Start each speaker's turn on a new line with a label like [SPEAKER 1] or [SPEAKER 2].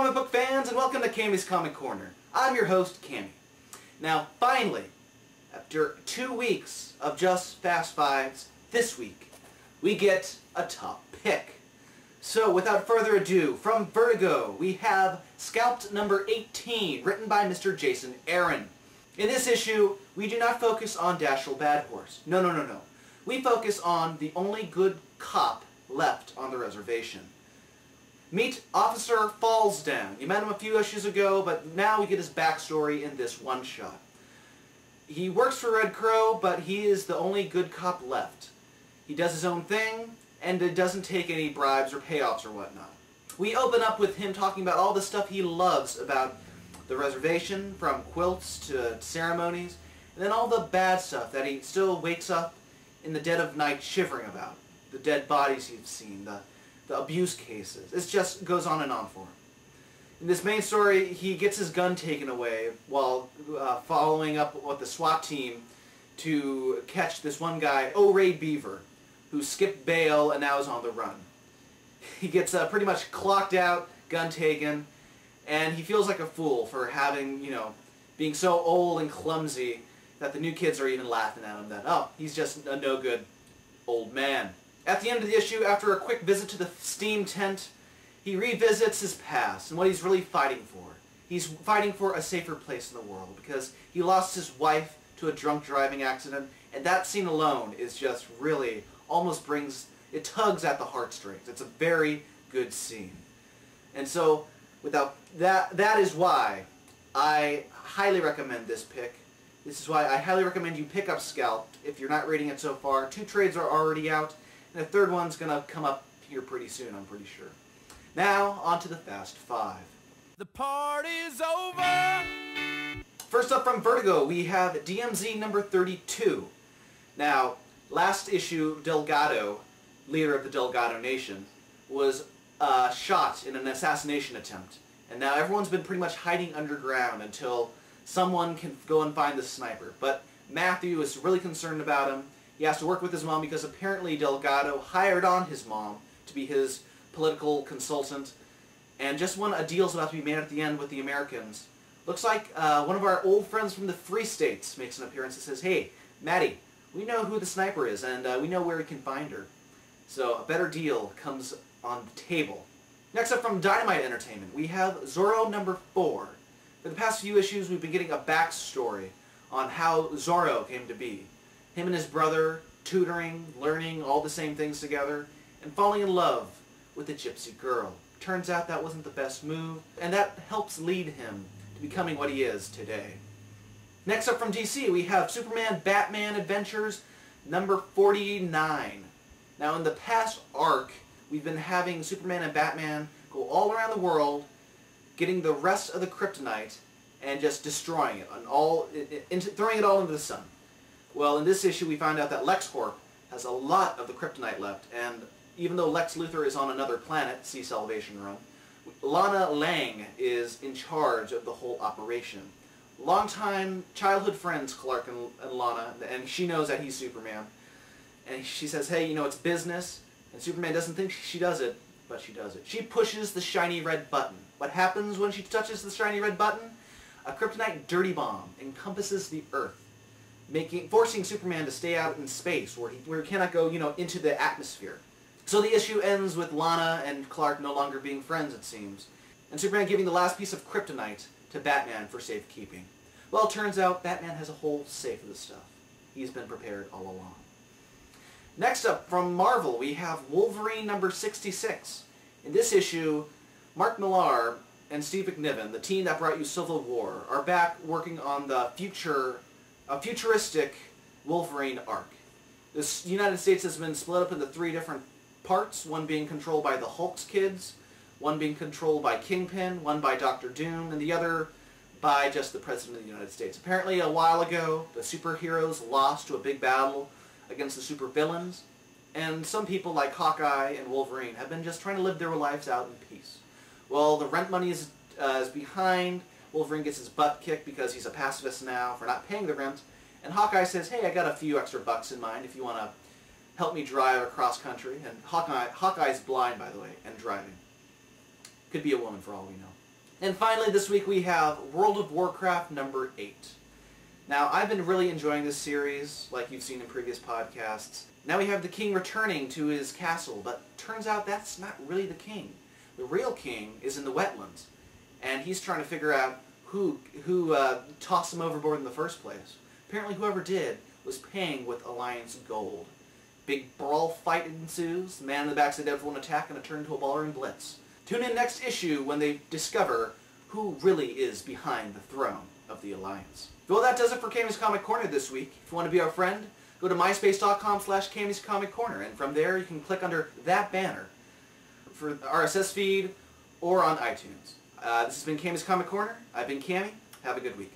[SPEAKER 1] comic book fans, and welcome to Cammy's Comic Corner. I'm your host, Cammy. Now, finally, after 2 weeks of just Fast Fives, this week, we get a top pick. So, without further ado, from Vertigo, we have Scalped number 18, written by Mr. Jason Aaron. In this issue, we do not focus on Dashiell Badhorse. No. We focus on the only good cop left on the reservation. Meet Officer Fallsdown. You met him a few issues ago, but now we get his backstory in this one-shot. He works for Red Crow, but he is the only good cop left. He does his own thing, and it doesn't take any bribes or payoffs or whatnot. We open up with him talking about all the stuff he loves about the reservation, from quilts to ceremonies, and then all the bad stuff that he still wakes up in the dead of night shivering about. The dead bodies he's seen, the abuse cases. It just goes on and on for him. In this main story, he gets his gun taken away while following up with the SWAT team to catch this one guy, O-Ray Beaver, who skipped bail and now is on the run. He gets pretty much clocked out, gun taken, and he feels like a fool for having, being so old and clumsy that the new kids are even laughing at him that, oh, he's just a no-good old man. At the end of the issue, after a quick visit to the steam tent, he revisits his past and what he's really fighting for. He's fighting for a safer place in the world because he lost his wife to a drunk driving accident, and that scene alone is just really almost it tugs at the heartstrings. It's a very good scene. And so, that is why I highly recommend this pick. This is why I highly recommend you pick up Scalped if you're not reading it so far. 2 trades are already out, and the third one's going to come up here pretty soon, I'm pretty sure. Now, on to the Fast Five.
[SPEAKER 2] The party's over!
[SPEAKER 1] First up from Vertigo, we have DMZ number 32. Now, last issue, Delgado, leader of the Delgado Nation, was shot in an assassination attempt. And now everyone's been pretty much hiding underground until someone can go and find the sniper. But Matthew is really concerned about him. He has to work with his mom because apparently Delgado hired on his mom to be his political consultant. And just when a deal's about to be made at the end with the Americans, looks like one of our old friends from the Free States makes an appearance and says, "Hey, Maddie, we know who the sniper is, and we know where we can find her." So a better deal comes on the table. Next up from Dynamite Entertainment, we have Zorro number 4. For the past few issues, we've been getting a backstory on how Zorro came to be. Him and his brother tutoring, learning all the same things together, and falling in love with a gypsy girl. Turns out that wasn't the best move, and that helps lead him to becoming what he is today. Next up from DC, we have Superman Batman Adventures number 49. Now in the past arc, we've been having Superman and Batman go all around the world, getting the rest of the kryptonite and just destroying it, and throwing it all into the sun. Well, in this issue we find out that LexCorp has a lot of the kryptonite left, and even though Lex Luthor is on another planet, see Salvation Run, Lana Lang is in charge of the whole operation. Longtime childhood friends, Clark and Lana, and she knows that he's Superman. And she says, hey, it's business, and Superman doesn't think she does it, but she does it. She pushes the shiny red button. What happens when she touches the shiny red button? A kryptonite dirty bomb encompasses the Earth, forcing Superman to stay out in space, where he cannot go, into the atmosphere. So the issue ends with Lana and Clark no longer being friends, it seems, and Superman giving the last piece of kryptonite to Batman for safekeeping. Well, it turns out Batman has a whole safe of the stuff. He's been prepared all along. Next up, from Marvel, we have Wolverine number 66. In this issue, Mark Millar and Steve McNiven, the team that brought you Civil War, are back working on the futuristic Wolverine arc. The United States has been split up into 3 different parts, one being controlled by the Hulk's kids, one being controlled by Kingpin, one by Dr. Doom, and the other by just the President of the United States. Apparently, a while ago, the superheroes lost to a big battle against the supervillains, and some people like Hawkeye and Wolverine have been just trying to live their lives out in peace. Well, the rent money is behind. Wolverine gets his butt kicked because he's a pacifist now for not paying the rent, and Hawkeye says, hey, I got a few extra bucks in mind if you want to help me drive across country. And Hawkeye's blind, by the way, and driving. Could be a woman for all we know. And finally this week we have World of Warcraft number 8. Now I've been really enjoying this series, like you've seen in previous podcasts. Now we have the king returning to his castle, but turns out that's not really the king. The real king is in the wetlands, and he's trying to figure out who tossed him overboard in the first place. Apparently whoever did was paying with Alliance gold. Big brawl fight ensues, the man in the backside devil will attack and turn into a ballroom blitz. Tune in next issue when they discover who really is behind the throne of the Alliance. Well, that does it for Cammy's Comic Corner this week. If you want to be our friend, go to myspace.com/Cammy's Comic Corner, and from there you can click under that banner for the RSS feed or on iTunes. This has been Cammy's Comic Corner. I've been Cammy. Have a good week.